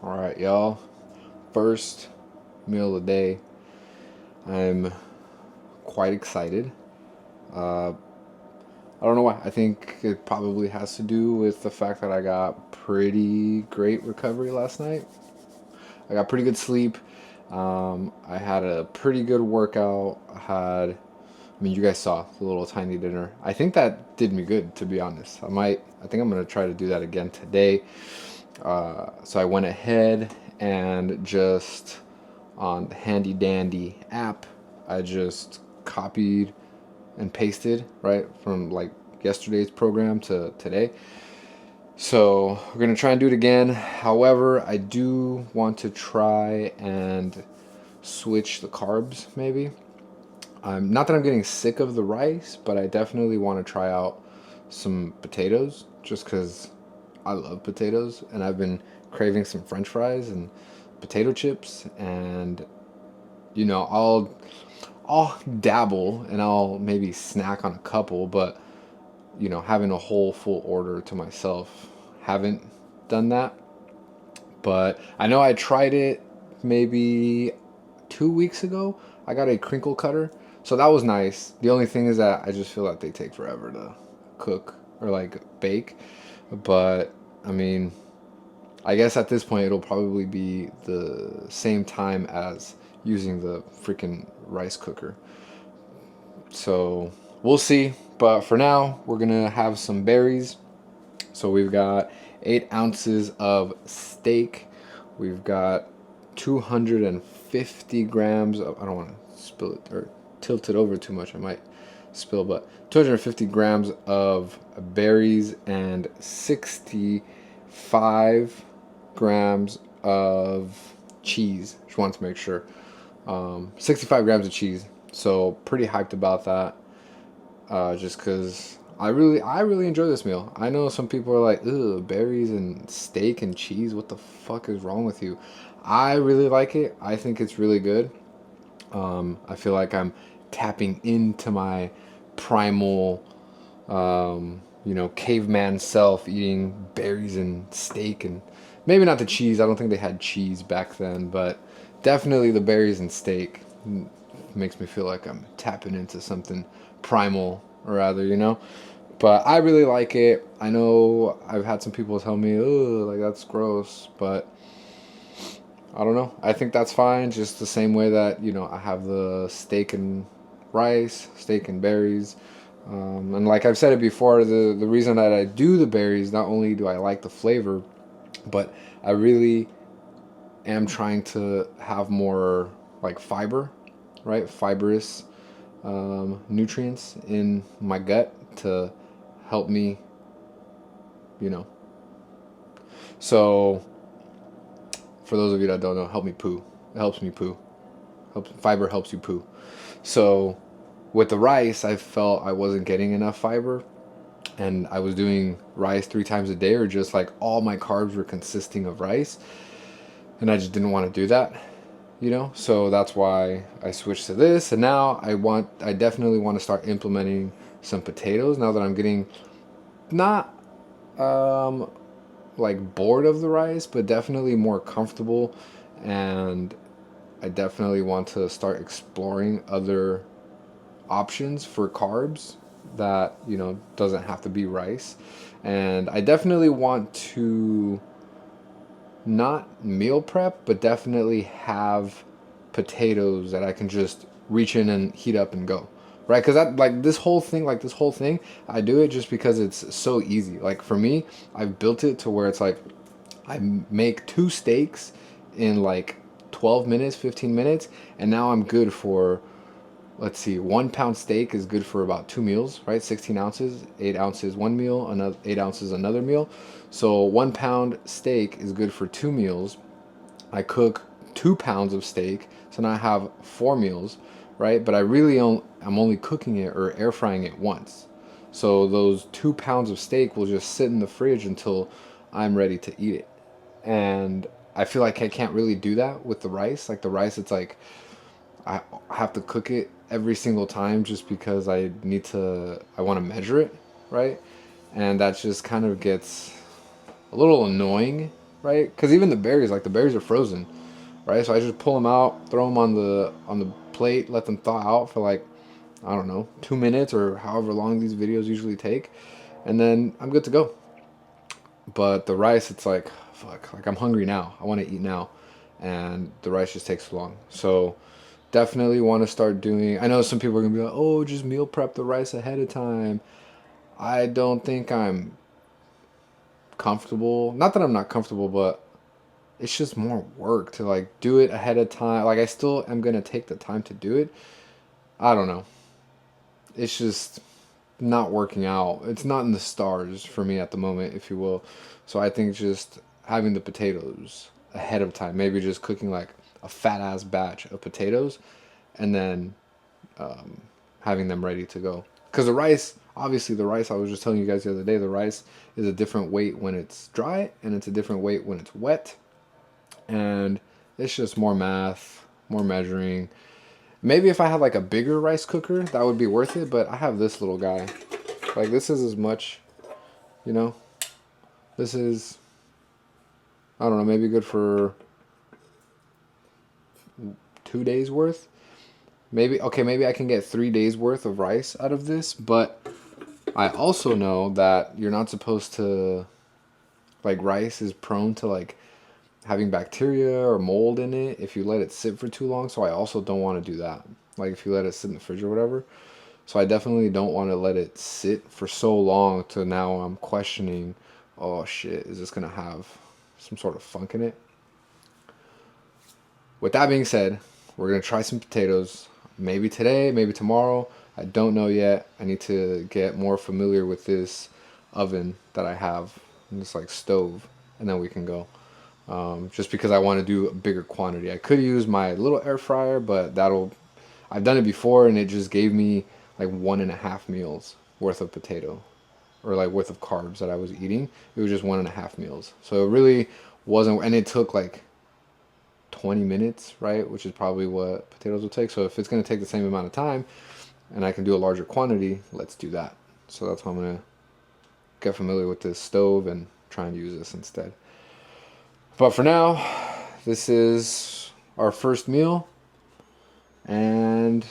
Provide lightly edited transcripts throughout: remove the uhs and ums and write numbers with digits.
All right, y'all. First meal of the day. I'm quite excited. Uh, I don't know why. I think it probably has to do with the fact that I got pretty great recovery last night. I got pretty good sleep. I had a pretty good workout. You guys saw the little tiny dinner. I think that did me good, to be honest. I think I'm gonna try to do that again today. So I went ahead and just on the handy dandy app, I just copied and pasted right from like yesterday's program to today. So we're gonna try and do it again. However, I do want to try and switch the carbs maybe. Not that I'm getting sick of the rice, but I definitely want to try out some potatoes just because I love potatoes and I've been craving some French fries and potato chips, and I'll dabble and I'll maybe snack on a couple, but having a whole full order to myself, haven't done that. But I know I tried it maybe 2 weeks ago. I got a crinkle cutter, so that was nice. The only thing is that I just feel that they take forever to cook or like bake. But I mean, I guess at this point it'll probably be the same time as using the freaking rice cooker. So we'll see. But for now, we're gonna have some berries. So we've got 8 ounces of steak. We've got 250 grams of, I don't want to spill it or tilt it over too much. I might spill, but 250 grams of berries and 65 grams of cheese. Just want to make sure. 65 grams of cheese. So pretty hyped about that. Just because I really enjoy this meal. I know some people are like, ugh, berries and steak and cheese. What the fuck is wrong with you? I really like it. I think it's really good. I feel like I'm tapping into my primal, caveman self, eating berries and steak, and maybe not the cheese. I don't think they had cheese back then, but definitely the berries and steak makes me feel like I'm tapping into something primal, or rather. But I really like it. I know I've had some people tell me, oh, like that's gross, but I don't know. I think that's fine. Just the same way that I have the steak and rice, steak and berries, and like I've said it before, the reason that I do the berries, not only do I like the flavor, but I really am trying to have more like fiber, right? Fibrous nutrients in my gut to help me, you know. So for those of you that don't know, help me poo. It helps me poo. Fiber helps you poo. So with the rice, I felt I wasn't getting enough fiber, and I was doing rice 3 times a day, or just like all my carbs were consisting of rice, and I just didn't want to do that. So that's why I switched to this, and now I definitely want to start implementing some potatoes now that I'm getting not um like bored of the rice, but definitely more comfortable, and I definitely want to start exploring other options for carbs that doesn't have to be rice. And I definitely want to not meal prep, but definitely have potatoes that I can just reach in and heat up and go, right? Because that this whole thing I do it just because it's so easy. Like for me, I've built it to where it's like I make 2 steaks in like 12 minutes, 15 minutes, and now I'm good for, let's see, 1 pound steak is good for about 2 meals, right? 16 ounces, 8 ounces one meal, another 8 ounces another meal. So 1 pound steak is good for 2 meals. I cook 2 pounds of steak, so now I have 4 meals, right? But I'm only cooking it or air frying it once. So those 2 pounds of steak will just sit in the fridge until I'm ready to eat it. And I feel like I can't really do that with the rice. Like the rice, it's like I have to cook it every single time just because I want to measure it, right? And that just kind of gets a little annoying right? Because even the berries, like the berries are frozen, right? So I just pull them out, throw them on the plate, let them thaw out for like, I don't know, 2 minutes or however long these videos usually take, and then I'm good to go. But the rice, it's like, fuck, like I'm hungry now. I want to eat now, and the rice just takes too long. So definitely want to start doing. I know some people are gonna be like, oh, just meal prep the rice ahead of time. I don't think I'm comfortable. Not that I'm not comfortable, but it's just more work to like do it ahead of time. Like I still am gonna take the time to do it. I don't know. It's just not working out. It's not in the stars for me at the moment, if you will. So I think just having the potatoes ahead of time, maybe just cooking like a fat ass batch of potatoes, and then having them ready to go. Because the rice, obviously, the rice, I was just telling you guys the other day, the rice is a different weight when it's dry and it's a different weight when it's wet. And it's just more math, more measuring. Maybe if I had like a bigger rice cooker, that would be worth it. But I have this little guy. Like, this is as much, you know? This is, I don't know, maybe good for 2 days worth. Maybe, okay, maybe I can get 3 days worth of rice out of this. But I also know that you're not supposed to, like, rice is prone to, like, having bacteria or mold in it if you let it sit for too long. So I also don't want to do that. Like, if you let it sit in the fridge or whatever. So I definitely don't want to let it sit for so long to now I'm questioning, oh shit, is this going to have some sort of funk in it? With that being said, we're going to try some potatoes. Maybe today, maybe tomorrow. I don't know yet. I need to get more familiar with this oven that I have, this like stove, and then we can go. Just because I want to do a bigger quantity. I could use my little air fryer, but that'll. I've done it before, and it just gave me like 1.5 meals worth of potato, or like worth of carbs that I was eating. It was just 1.5 meals, so it really wasn't. And it took like 20 minutes, right? Which is probably what potatoes will take. So if it's going to take the same amount of time, and I can do a larger quantity, let's do that. So that's why I'm gonna get familiar with this stove and try and use this instead. But for now, this is our first meal, and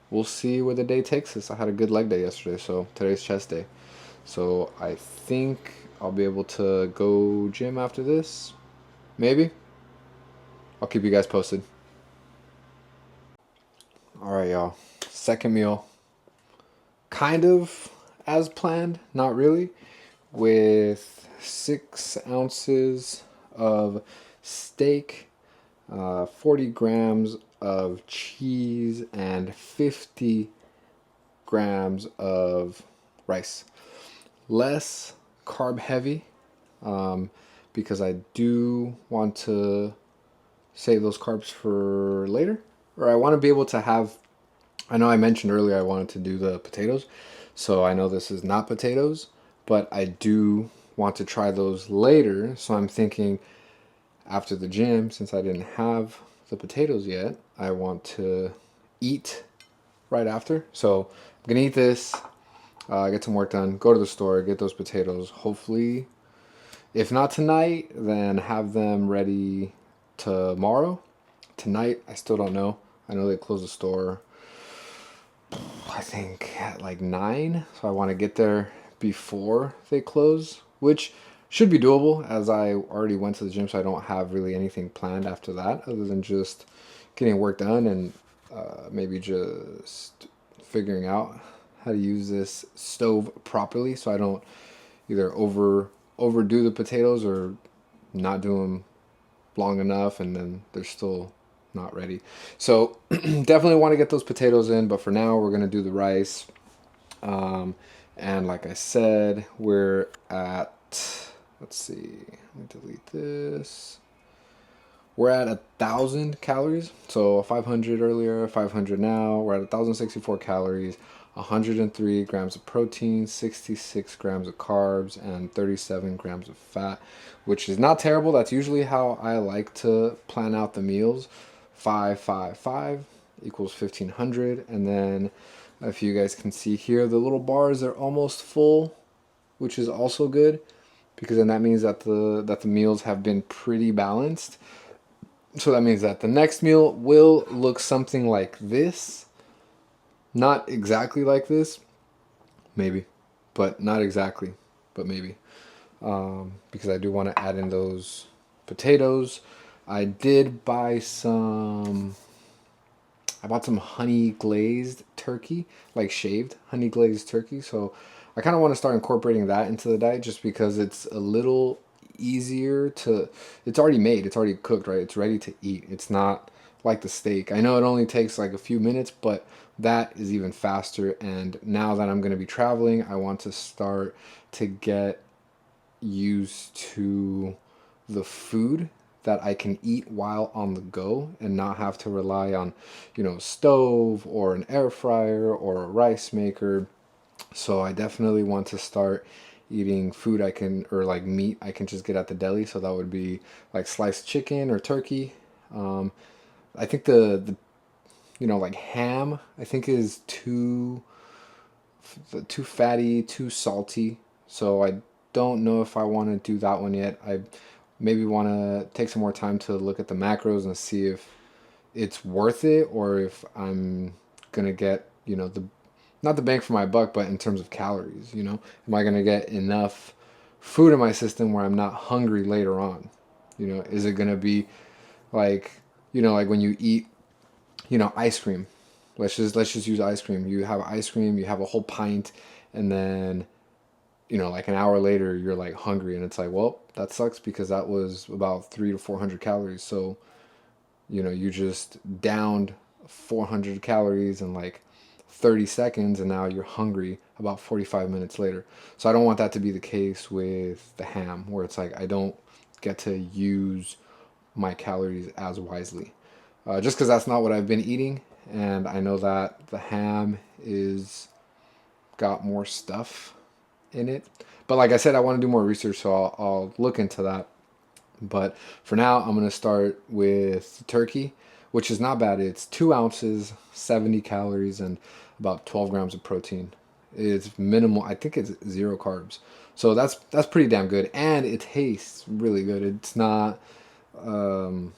we'll see where the day takes us. I had a good leg day yesterday, so today's chest day. So I think I'll be able to go gym after this. Maybe. I'll keep you guys posted. All right, y'all. Second meal. Kind of as planned, not really. With 6 ounces of steak, 40 grams of cheese, and 50 grams of rice. Less carb heavy, because I do want to save those carbs for later. Or I want to be able to have, I know I mentioned earlier I wanted to do the potatoes. So I know this is not potatoes, but I do want to try those later. So I'm thinking after the gym, since I didn't have the potatoes yet, I want to eat right after. So I'm gonna eat this, get some work done, go to the store, get those potatoes. Hopefully, if not tonight, then have them ready tomorrow. Tonight, I still don't know. I know they close the store, I think, at like 9. So I want to get there before they close, which should be doable as I already went to the gym, so I don't have really anything planned after that other than just getting work done and maybe just figuring out how to use this stove properly so I don't either overdo the potatoes or not do them long enough and then they're still not ready. So definitely want to get those potatoes in, but for now we're going to do the rice. And like I said, we're at, let's see, let me delete this. We're at 1,000 calories. So 500 earlier, 500 now. We're at 1,064 calories, 103 grams of protein, 66 grams of carbs, and 37 grams of fat, which is not terrible. That's usually how I like to plan out the meals. 555 equals 1,500. And then if you guys can see here, the little bars are almost full, which is also good because then that means that the meals have been pretty balanced. So that means that the next meal will look something like this. Not exactly like this, maybe, but not exactly, but maybe. Because I do want to add in those potatoes. I did buy some. I bought some honey glazed turkey, like shaved honey glazed turkey. So I kind of want to start incorporating that into the diet just because it's a little easier to. It's already made, it's already cooked, right? It's ready to eat. It's not like the steak. I know it only takes like a few minutes, but that is even faster. And now that I'm going to be traveling, I want to start to get used to the food that I can eat while on the go and not have to rely on, stove or an air fryer or a rice maker. So I definitely want to start eating food I can, or like meat I can just get at the deli. So that would be like sliced chicken or turkey. Um, I think like ham, I think is too fatty, too salty. So I don't know if I want to do that one yet. I maybe want to take some more time to look at the macros and see if it's worth it or if I'm gonna get, the not the bang for my buck, but in terms of calories, am I gonna get enough food in my system where I'm not hungry later on? Is it gonna be like, like when you eat, ice cream. Let's just use ice cream. You have ice cream, you have a whole pint, and then like an hour later you're like hungry, and it's like, well, that sucks because that was about 300 to 400 calories. So you just downed 400 calories in like 30 seconds, and now you're hungry about 45 minutes later. So I don't want that to be the case with the ham, where it's like I don't get to use my calories as wisely. Just because that's not what I've been eating, and I know that the ham is got more stuff in it. But like I said, I want to do more research, so I'll look into that. But for now, I'm gonna start with turkey, which is not bad. It's 2 ounces, 70 calories, and about 12 grams of protein. It's minimal. I think it's zero carbs. So that's pretty damn good, and it tastes really good. It's not. Um,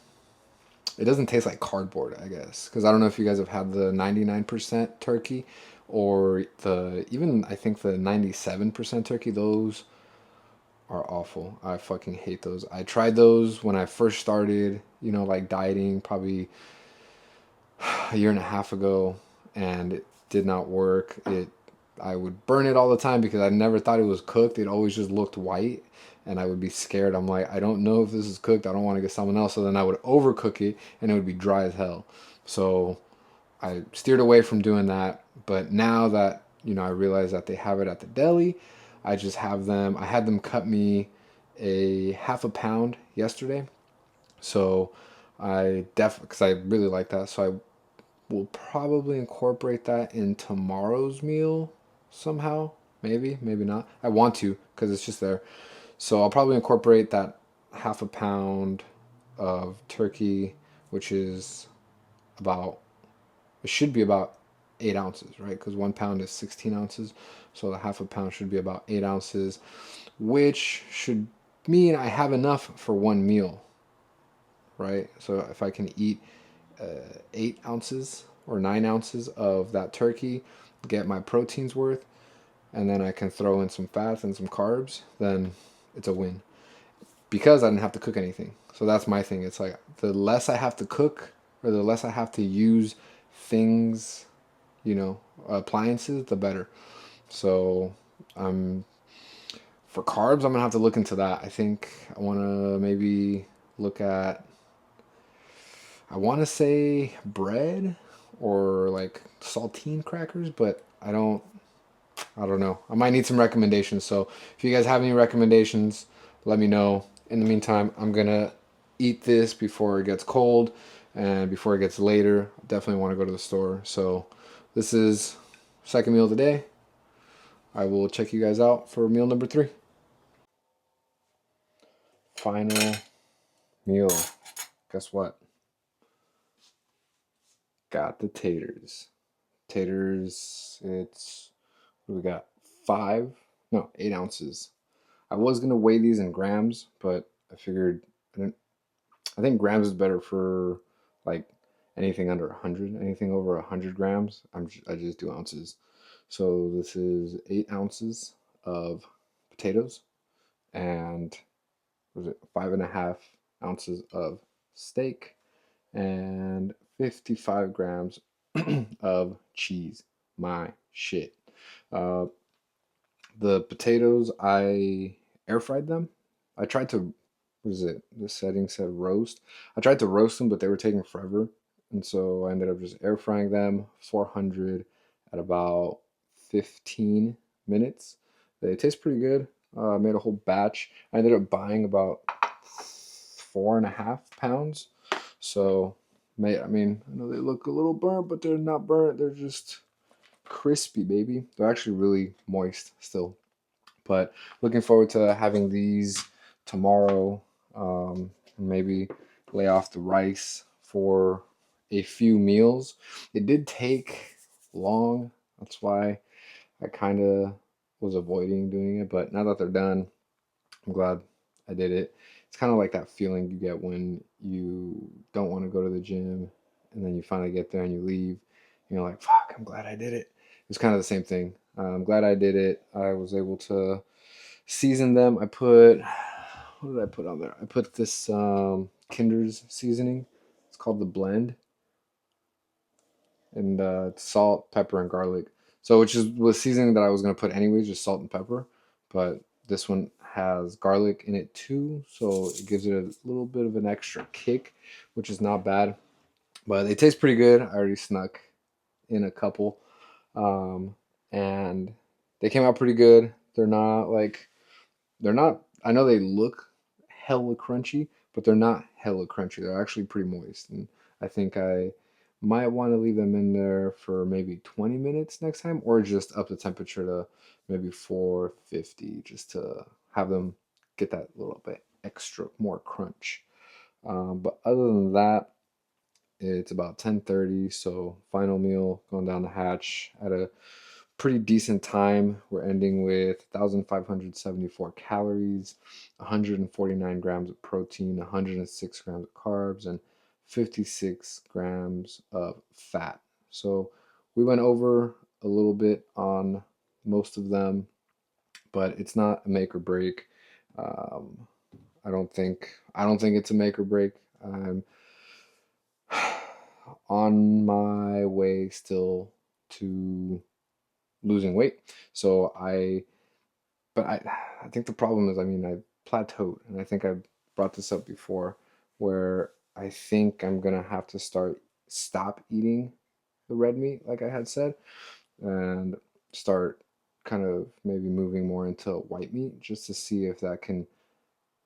it doesn't taste like cardboard, I guess, because I don't know if you guys have had the 99% turkey, or the even I think the 97% turkey. Those are awful. I fucking hate those. I tried those when I first started, like dieting, probably a year and a half ago, and it did not work. I would burn it all the time because I never thought it was cooked. It always just looked white, and I would be scared. I'm like, I don't know if this is cooked. I don't want to get someone else. So then I would overcook it, and it would be dry as hell. So I steered away from doing that. But now that I realize that they have it at the deli, I just have them. I had them cut me a half a pound yesterday, so I because I really like that. So I will probably incorporate that in tomorrow's meal somehow. Maybe, maybe not. I want to because it's just there. So I'll probably incorporate that half a pound of turkey, which is about, it should be about 8 ounces, right? Because 1 pound is 16 ounces. So the half a pound should be about 8 ounces, which should mean I have enough for one meal, right? So if I can eat 8 ounces or 9 ounces of that turkey, get my proteins worth, and then I can throw in some fats and some carbs, then it's a win. Because I didn't have to cook anything. So that's my thing. It's like the less I have to cook, or the less I have to use things, appliances, the better. So I'm for carbs, I'm gonna have to look into that. I think I wanna maybe look at, I wanna say bread or like saltine crackers, but I don't know. I might need some recommendations. So if you guys have any recommendations, let me know. In the meantime, I'm gonna eat this before it gets cold and before it gets later. I definitely want to go to the store. So this is second meal of the day. I will check you guys out for meal number 3. Final meal. Guess what? Got the taters. Taters, it's, what do we got? 5, no, 8 ounces. I was gonna weigh these in grams, but I figured I think grams is better for like anything under 100. Anything over 100 grams, I just do ounces. So this is 8 ounces of potatoes and was it 5.5 ounces of steak and 55 grams of cheese. My shit. Uh, the potatoes, I air fried them. I tried to, what is it? The setting said roast. I tried to roast them, but they were taking forever. And so I ended up just air frying them 400 at about 15 minutes. They taste pretty good. I made a whole batch. I ended up buying about 4.5 pounds. So, I mean, I know they look a little burnt, but they're not burnt. They're just crispy, baby. They're actually really moist still. But looking forward to having these tomorrow. Maybe lay off the rice for a few meals. It did take long. That's why I kind of was avoiding doing it. But now that they're done, I'm glad I did it. It's kind of like that feeling you get when you don't want to go to the gym and then you finally get there and you leave. And you're like, fuck, I'm glad I did it. It's kind of the same thing. I'm glad I did it. I was able to season them. What did I put on there? I put this Kinder's seasoning. It's called the blend, and salt, pepper, and garlic. So, which is the seasoning that I was gonna put anyways, just salt and pepper. But this one has garlic in it too, so it gives it a little bit of an extra kick, which is not bad. But they taste pretty good. I already snuck in a couple, um, and they came out pretty good. They're not. I know they look hella crunchy, but they're not hella crunchy. They're actually pretty moist, and I think I might want to leave them in there for maybe 20 minutes next time, or just up the temperature to maybe 450, just to have them get that little bit extra more crunch. But other than that, it's about 10:30, so final meal going down the hatch at a pretty decent time. We're ending with 1,574 calories, 149 grams of protein, 106 grams of carbs, and 56 grams of fat. So we went over a little bit on most of them, but it's not a make or break. Um, I don't think it's a make or break. I'm on my way still to losing weight. So I think the problem is, I mean, I plateaued, and I think I brought this up before, where I think I'm gonna have to stop eating the red meat, like I had said, and start kind of maybe moving more into white meat just to see if that can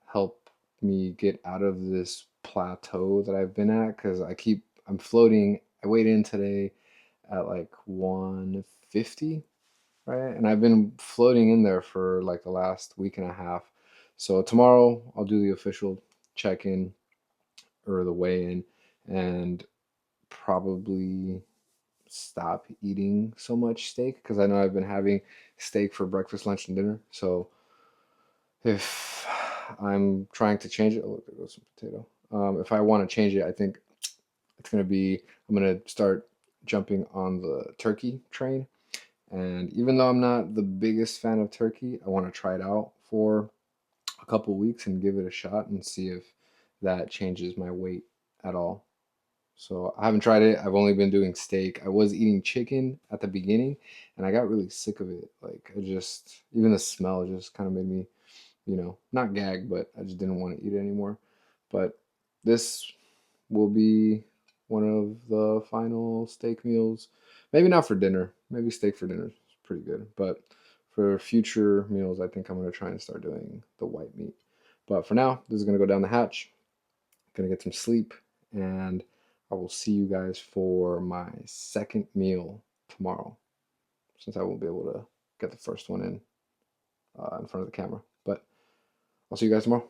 help me get out of this plateau that I've been at, because I'm floating. I weighed in today at like 150, right? And I've been floating in there for like the last week and a half. So tomorrow I'll do the official check-in or the weigh-in, and probably stop eating so much steak, because I know I've been having steak for breakfast, lunch, and dinner. So if I'm trying to change it, oh, look, there goes some potato. If I want to change it, I think I'm gonna start jumping on the turkey train. And even though I'm not the biggest fan of turkey, I want to try it out for a couple weeks and give it a shot and see if that changes my weight at all. So I haven't tried it. I've only been doing steak. I was eating chicken at the beginning and I got really sick of it. Like, even the smell just kind of made me, not gag, but I just didn't want to eat it anymore. But this will be one of the final steak meals. Maybe not for dinner. Maybe steak for dinner is pretty good. But for future meals, I think I'm going to try and start doing the white meat. But for now, this is going to go down the hatch. Going to get some sleep. And I will see you guys for my second meal tomorrow, since I won't be able to get the first one in front of the camera. But I'll see you guys tomorrow.